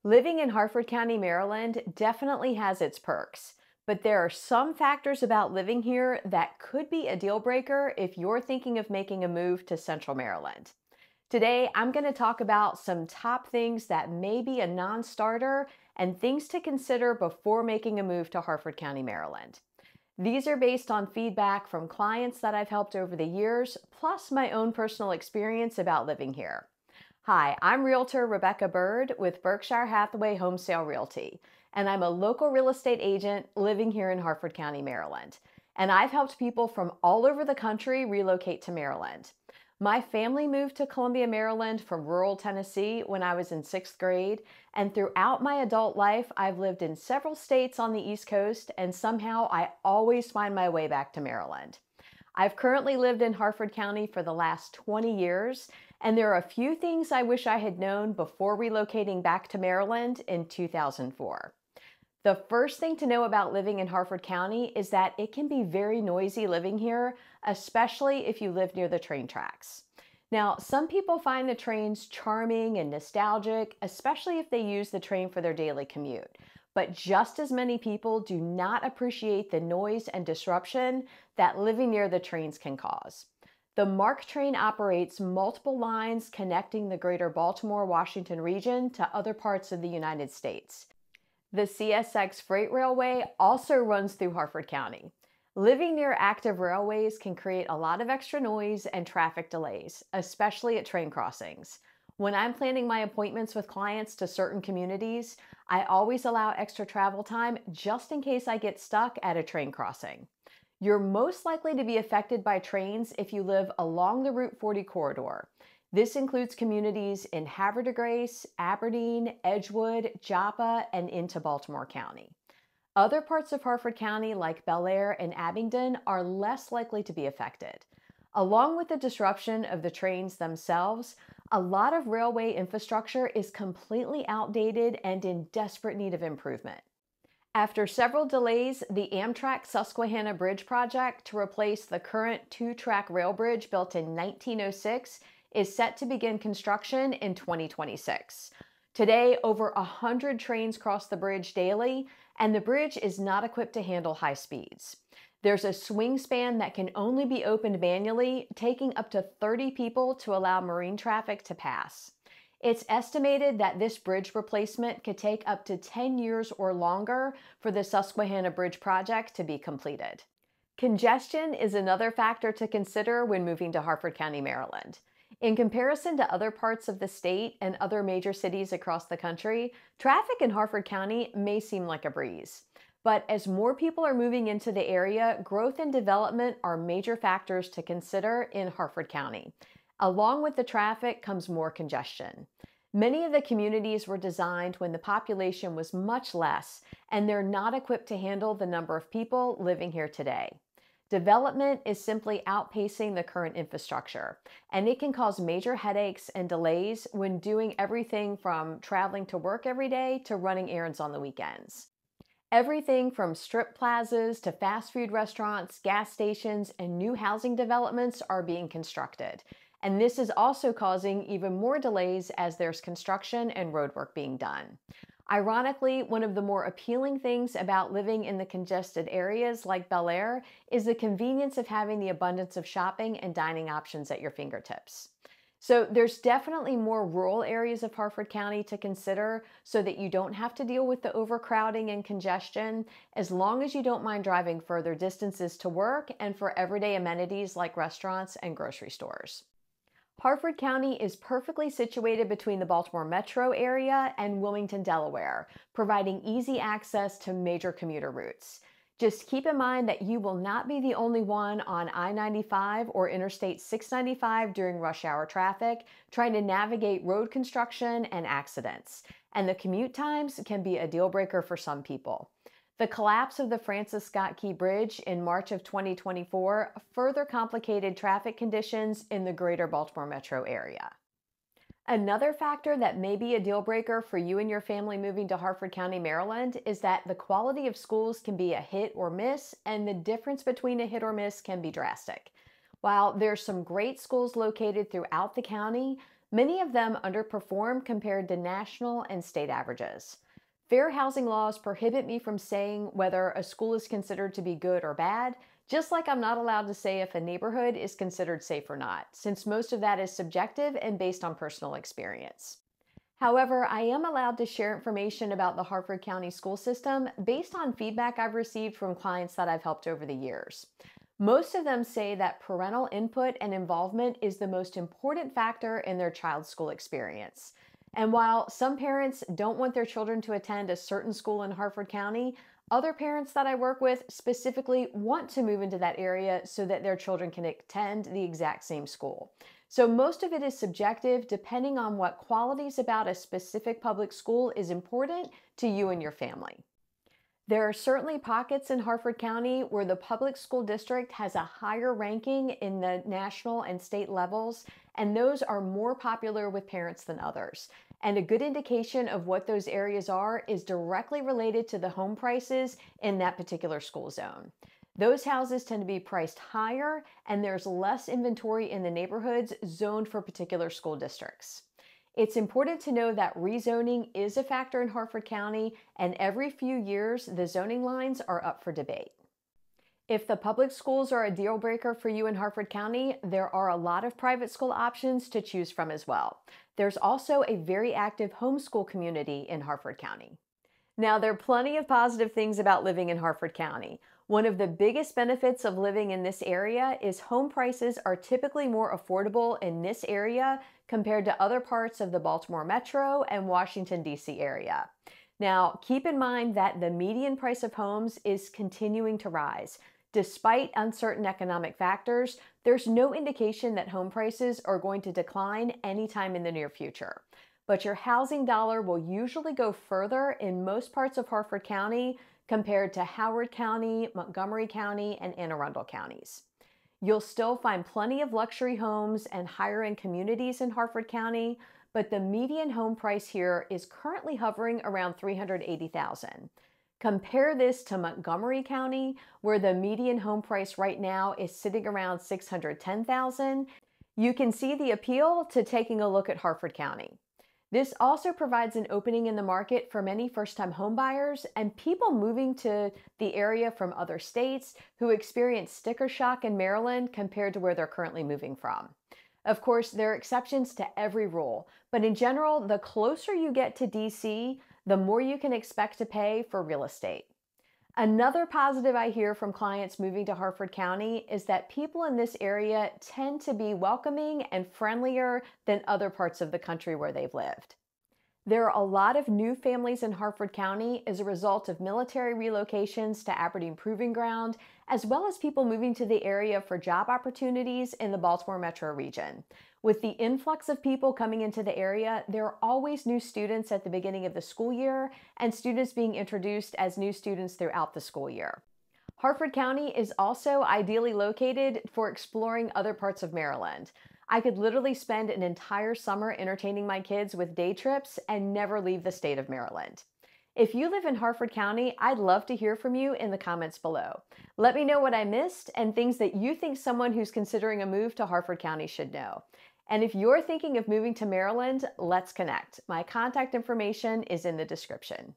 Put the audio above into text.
Living in Harford County, Maryland definitely has its perks, but there are some factors about living here that could be a deal breaker if you're thinking of making a move to Central Maryland. Today, I'm going to talk about some top things that may be a non-starter and things to consider before making a move to Harford County, Maryland. These are based on feedback from clients that I've helped over the years, plus my own personal experience about living here. Hi, I'm Realtor Rebecca Burd with Berkshire Hathaway Home Sale Realty, and I'm a local real estate agent living here in Harford County, Maryland. And I've helped people from all over the country relocate to Maryland. My family moved to Columbia, Maryland from rural Tennessee when I was in 6th grade, and throughout my adult life, I've lived in several states on the East Coast, and somehow I always find my way back to Maryland. I've currently lived in Harford County for the last 20 years, and there are a few things I wish I had known before relocating back to Maryland in 2004. The first thing to know about living in Harford County is that it can be very noisy living here, especially if you live near the train tracks. Now, some people find the trains charming and nostalgic, especially if they use the train for their daily commute. But just as many people do not appreciate the noise and disruption that living near the trains can cause. The MARC train operates multiple lines connecting the greater Baltimore-Washington region to other parts of the United States. The CSX Freight Railway also runs through Harford County. Living near active railways can create a lot of extra noise and traffic delays, especially at train crossings. When I'm planning my appointments with clients to certain communities, I always allow extra travel time just in case I get stuck at a train crossing. You're most likely to be affected by trains if you live along the Route 40 corridor. This includes communities in Havre de Grace, Aberdeen, Edgewood, Joppa, and into Baltimore County. Other parts of Harford County, like Bel Air and Abingdon, are less likely to be affected. Along with the disruption of the trains themselves, a lot of railway infrastructure is completely outdated and in desperate need of improvement. After several delays, the Amtrak Susquehanna Bridge project to replace the current two-track rail bridge built in 1906 is set to begin construction in 2026. Today, over 100 trains cross the bridge daily, and the bridge is not equipped to handle high speeds. There's a swing span that can only be opened manually, taking up to 30 people to allow marine traffic to pass. It's estimated that this bridge replacement could take up to 10 years or longer for the Susquehanna Bridge project to be completed. Congestion is another factor to consider when moving to Harford County, Maryland. In comparison to other parts of the state and other major cities across the country, traffic in Harford County may seem like a breeze. But as more people are moving into the area, growth and development are major factors to consider in Harford County. Along with the traffic comes more congestion. Many of the communities were designed when the population was much less, and they're not equipped to handle the number of people living here today. Development is simply outpacing the current infrastructure, and it can cause major headaches and delays when doing everything from traveling to work every day to running errands on the weekends. Everything from strip plazas to fast food restaurants, gas stations, and new housing developments are being constructed. And this is also causing even more delays as there's construction and roadwork being done. Ironically, one of the more appealing things about living in the congested areas like Bel Air is the convenience of having the abundance of shopping and dining options at your fingertips. So there's definitely more rural areas of Harford County to consider so that you don't have to deal with the overcrowding and congestion, as long as you don't mind driving further distances to work and for everyday amenities like restaurants and grocery stores. Harford County is perfectly situated between the Baltimore metro area and Wilmington, Delaware, providing easy access to major commuter routes. Just keep in mind that you will not be the only one on I-95 or Interstate 695 during rush hour traffic trying to navigate road construction and accidents, and the commute times can be a deal breaker for some people. The collapse of the Francis Scott Key Bridge in March of 2024 further complicated traffic conditions in the greater Baltimore metro area. Another factor that may be a deal breaker for you and your family moving to Harford County, Maryland, is that the quality of schools can be a hit or miss, and the difference between a hit or miss can be drastic. While there's some great schools located throughout the county, Many of them underperform compared to national and state averages. Fair housing laws prohibit me from saying whether a school is considered to be good or bad, just like I'm not allowed to say if a neighborhood is considered safe or not, since most of that is subjective and based on personal experience. However, I am allowed to share information about the Harford County school system based on feedback I've received from clients that I've helped over the years. Most of them say that parental input and involvement is the most important factor in their child's school experience. And while some parents don't want their children to attend a certain school in Harford County, other parents that I work with specifically want to move into that area so that their children can attend the exact same school. So most of it is subjective depending on what qualities about a specific public school is important to you and your family. There are certainly pockets in Harford County where the public school district has a higher ranking in the national and state levels, and those are more popular with parents than others. And a good indication of what those areas are is directly related to the home prices in that particular school zone. Those houses tend to be priced higher, and there's less inventory in the neighborhoods zoned for particular school districts. It's important to know that rezoning is a factor in Harford County, and every few years, the zoning lines are up for debate. If the public schools are a deal breaker for you in Harford County, there are a lot of private school options to choose from as well. There's also a very active homeschool community in Harford County. Now, there are plenty of positive things about living in Harford County. One of the biggest benefits of living in this area is home prices are typically more affordable in this area compared to other parts of the Baltimore Metro and Washington, D.C. area. Now, keep in mind that the median price of homes is continuing to rise. Despite uncertain economic factors, there's no indication that home prices are going to decline anytime in the near future. But your housing dollar will usually go further in most parts of Harford County compared to Howard County, Montgomery County, and Anne Arundel counties. You'll still find plenty of luxury homes and higher-end communities in Harford County, but the median home price here is currently hovering around $380,000. Compare this to Montgomery County, where the median home price right now is sitting around $610,000. You can see the appeal to taking a look at Harford County. This also provides an opening in the market for many first-time homebuyers and people moving to the area from other states who experience sticker shock in Maryland compared to where they're currently moving from. Of course, there are exceptions to every rule, but in general, the closer you get to DC, the more you can expect to pay for real estate. Another positive I hear from clients moving to Harford County is that people in this area tend to be welcoming and friendlier than other parts of the country where they've lived. There are a lot of new families in Harford County as a result of military relocations to Aberdeen Proving Ground, as well as people moving to the area for job opportunities in the Baltimore metro region. With the influx of people coming into the area, there are always new students at the beginning of the school year and students being introduced as new students throughout the school year. Harford County is also ideally located for exploring other parts of Maryland. I could literally spend an entire summer entertaining my kids with day trips and never leave the state of Maryland. If you live in Harford County, I'd love to hear from you in the comments below. Let me know what I missed and things that you think someone who's considering a move to Harford County should know. And if you're thinking of moving to Maryland, let's connect. My contact information is in the description.